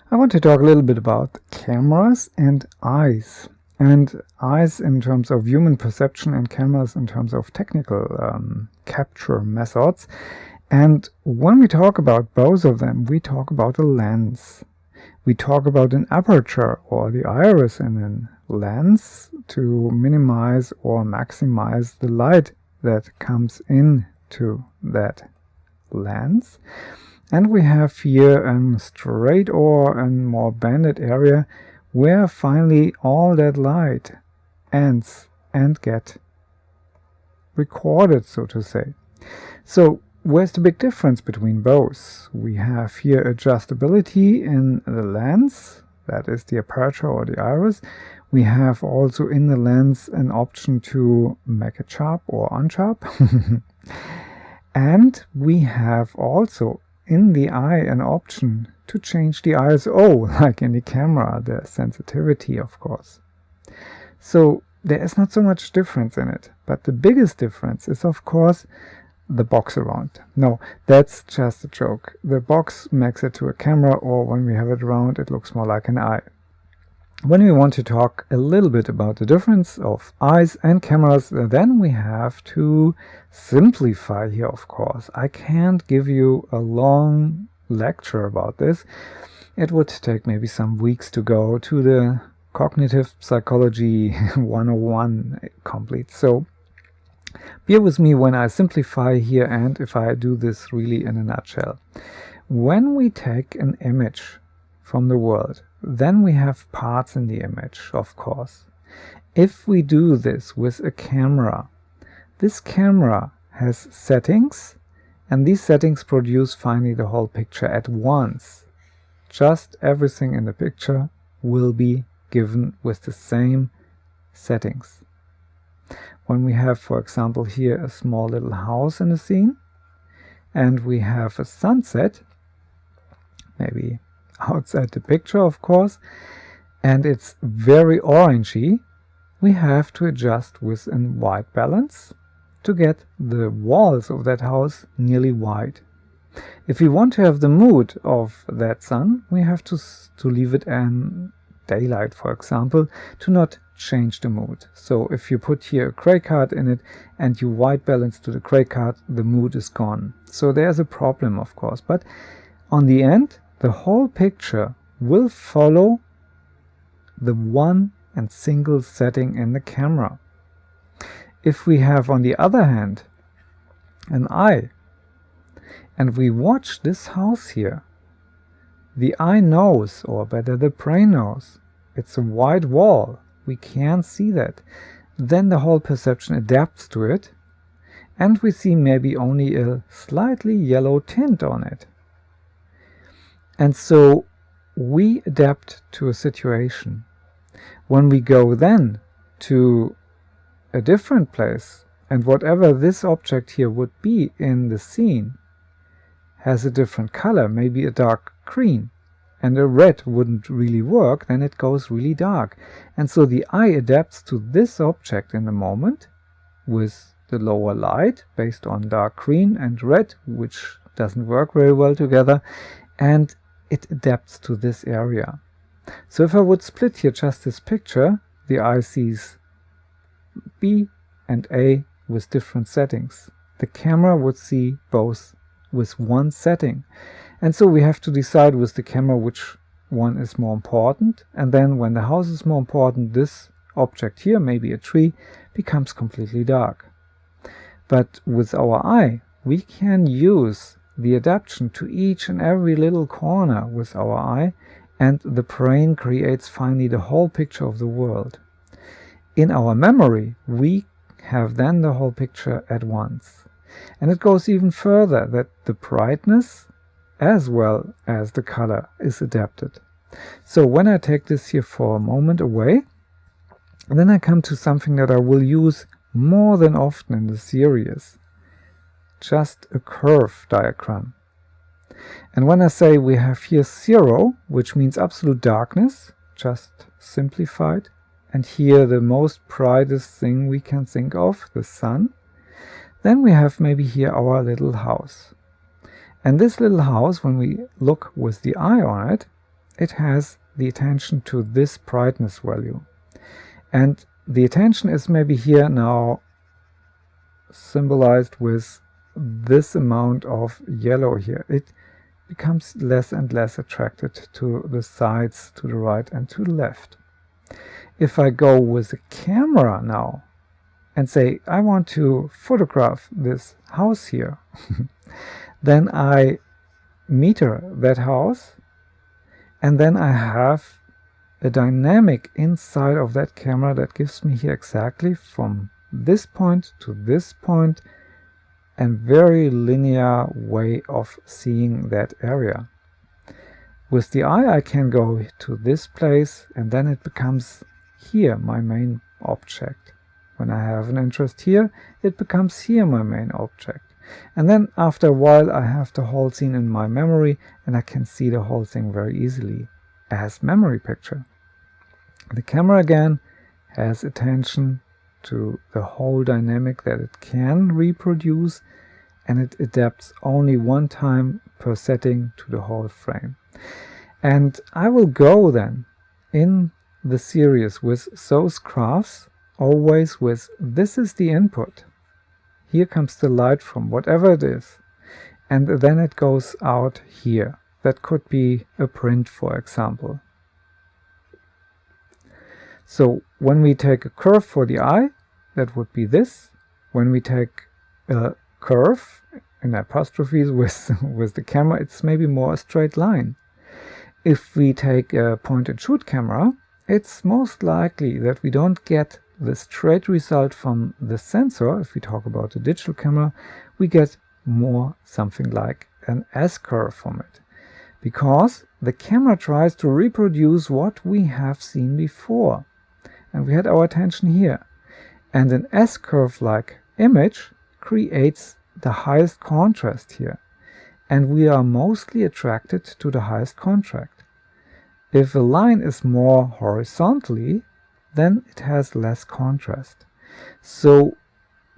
I want to talk a little bit about cameras and eyes. And eyes in terms of human perception and cameras in terms of technical capture methods. And when we talk about both of them, we talk about a lens. We talk about an aperture or the iris in a lens to minimize or maximize the light that comes into that lens. And we have here a straight or a more banded area where finally all that light ends and get recorded, so to say. So where's the big difference between both? We have here adjustability in the lens, that is the aperture or the iris. We have also in the lens an option to make it sharp or unsharp. And we have also in the eye an option to change the ISO, like in the camera, the sensitivity, of course. So there is not so much difference in it, but the biggest difference is, of course, the box around. No, that's just a joke. The box makes it to a camera, or when we have it around, it looks more like an eye. When we want to talk a little bit about the difference of eyes and cameras, then we have to simplify here, of course. I can't give you a long lecture about this. It would take maybe some weeks to go to the cognitive psychology 101 complete. So bear with me when I simplify here and if I do this really in a nutshell. When we take an image from the world, then we have parts in the image, of course. If we do this with a camera, this camera has settings, and these settings produce finally the whole picture at once. Just everything in the picture will be given with the same settings. When we have, for example, here a small little house in a scene, and we have a sunset, maybe outside the picture, of course, and it's very orangey, we have to adjust with a white balance to get the walls of that house nearly white. If we want to have the mood of that sun, we have to leave it in daylight, for example, to not change the mood. So if you put here a gray card in it and you white balance to the gray card, the mood is gone. So there's a problem, of course, but on the end, the whole picture will follow the one and single setting in the camera. If we have, on the other hand, an eye, and we watch this house here, the eye knows, or better the brain knows, it's a white wall, we can't see that. Then the whole perception adapts to it, and we see maybe only a slightly yellow tint on it. And so we adapt to a situation. When we go then to a different place, and whatever this object here would be in the scene has a different color, maybe a dark green, and a red wouldn't really work, then it goes really dark. And so the eye adapts to this object in the moment with the lower light based on dark green and red, which doesn't work very well together, and it adapts to this area. So if I would split here just this picture, the eye sees B and A with different settings. The camera would see both with one setting. And so we have to decide with the camera which one is more important. And then when the house is more important, this object here, maybe a tree, becomes completely dark. But with our eye, we can use the adaptation to each and every little corner with our eye, and the brain creates finally the whole picture of the world. In our memory, we have then the whole picture at once. And it goes even further, that the brightness as well as the color is adapted. So when I take this here for a moment away, then I come to something that I will use more than often in the series. Just a curve diagram. And when I say we have here 0, which means absolute darkness, just simplified, and here the most brightest thing we can think of, the sun, then we have maybe here our little house. And this little house, when we look with the eye on it, it has the attention to this brightness value. And the attention is maybe here now symbolized with this amount of yellow here. It becomes less and less attracted to the sides, to the right and to the left. If I go with a camera now and say I want to photograph this house here, then I meter that house, and then I have a dynamic inside of that camera that gives me here exactly from this point to this point and very linear way of seeing that area. With the eye I can go to this place and then it becomes here my main object. When I have an interest here, it becomes here my main object. And then after a while I have the whole scene in my memory and I can see the whole thing very easily as memory picture. The camera again has attention to the whole dynamic that it can reproduce, and it adapts only one time per setting to the whole frame. And I will go then in the series with those graphs always with this is the input. Here comes the light from whatever it is, and then it goes out here. That could be a print, for example. So when we take a curve for the eye, that would be this. When we take a curve in apostrophes with the camera, it's maybe more a straight line. If we take a point and shoot camera, it's most likely that we don't get the straight result from the sensor. If we talk about a digital camera, we get more something like an S-curve from it, because the camera tries to reproduce what we have seen before, and we had our attention here. And an S-curve like image creates the highest contrast here, and we are mostly attracted to the highest contrast. If a line is more horizontally, then it has less contrast. So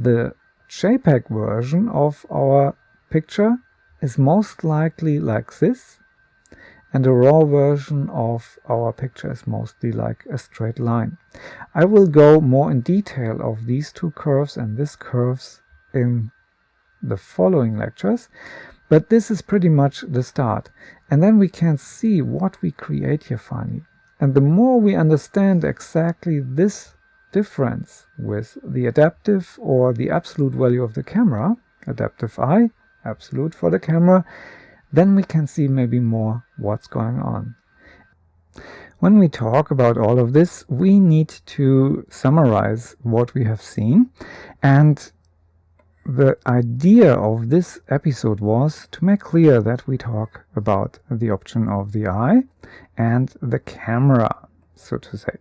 the JPEG version of our picture is most likely like this, and the raw version of our picture is mostly like a straight line. I will go more in detail of these two curves and these curves in the following lectures, but this is pretty much the start. And then we can see what we create here finally. And the more we understand exactly this difference with the adaptive or the absolute value of the camera, adaptive eye, absolute for the camera, then we can see maybe more what's going on. When we talk about all of this, we need to summarize what we have seen. And the idea of this episode was to make clear that we talk about the option of the eye and the camera, so to say.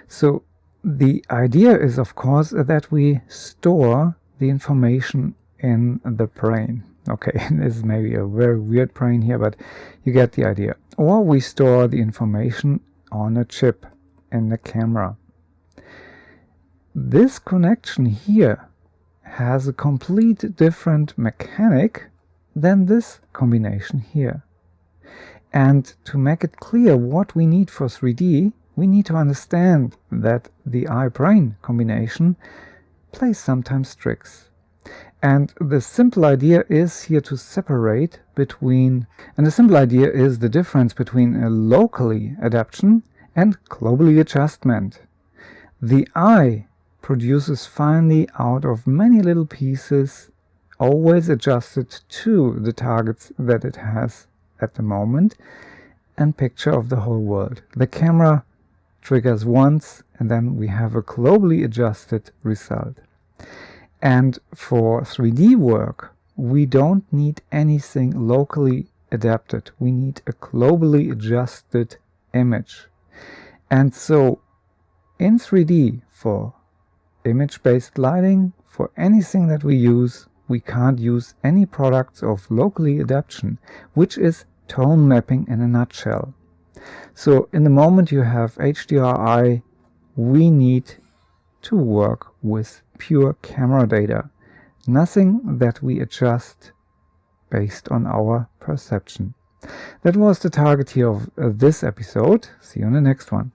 So the idea is, of course, that we store the information in the brain. Okay, this is maybe a very weird brain here, but you get the idea. Or we store the information on a chip in the camera. This connection here has a complete different mechanic than this combination here. And to make it clear what we need for 3D, we need to understand that the eye-brain combination plays sometimes tricks. And the simple idea is here to separate between, and the simple idea is the difference between a locally adaptation and globally adjustment. The eye produces finely out of many little pieces, always adjusted to the targets that it has at the moment, and picture of the whole world. The camera triggers once, and then we have a globally adjusted result. And for 3D work, we don't need anything locally adapted. We need a globally adjusted image. And so in 3D, for image-based lighting, for anything that we use, we can't use any products of locally adaptation, which is tone mapping in a nutshell. So in the moment you have HDRI, we need to work with pure camera data, nothing that we adjust based on our perception. That was the target here of this episode. See you in the next one.